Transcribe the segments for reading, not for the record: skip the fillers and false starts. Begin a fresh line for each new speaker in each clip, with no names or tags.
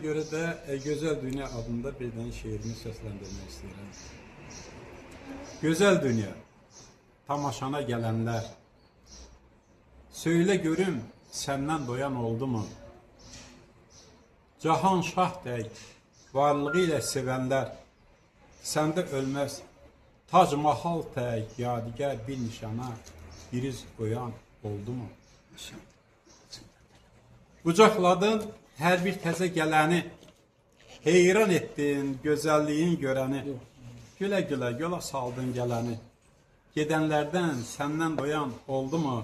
Göre de Güzel Dünya adında bir tane şiirimi seslendirmek istedim. Güzel dünya, tamaşana gelenler, söyle görüm senden doyan oldu mu? Cahan şah dey, varlığı ile sevenler, sende ölmez, Tac Mahal dey, yadigar bir nişana, biriz koyan oldu mu? Qucaqladın hər bir təzə gələni, heyran etdin gözəlliyin görəni, gülə-gülə yola saldın gələni, gedənlərdən səndən doyan oldu mu?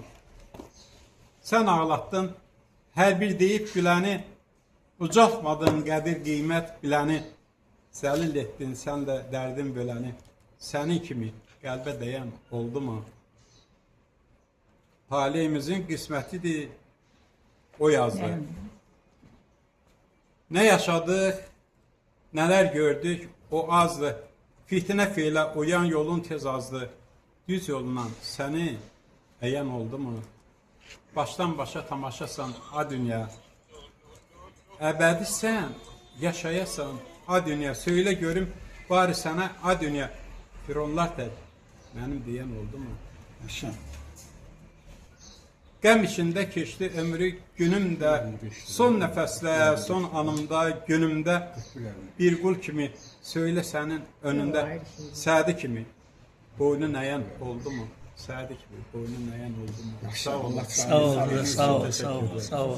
Sən ağlatdın hər bir deyib güləni, ucaltmadın qədir qiymət biləni, zəlil etdin sən də dərdin böləni, sənin kimi qəlbə dəyən oldu mu? Talihimizin qismətidir, o yazdı. Ne yaşadık, neler gördük, o azdı. Fitne fiile uyan yolun tez azdı. Düz yolundan seni eyen oldu mu? Baştan başa tamaşasan a dünya. Ebedi sen yaşayasan a dünya. Söyle görüm bari sana a dünya. Fironlar tek benim diyen oldu mu? Yaşa. Qəm içində keçdi ömrü günümdə, son nəfəslə, son anımda, günümdə bir qul kimi, söylə sənin önündə, Sədi kimi, boynu nəyən oldu mu? Sədi kimi, boynu nəyən oldu mu? Sağ ol.
Sağ ol.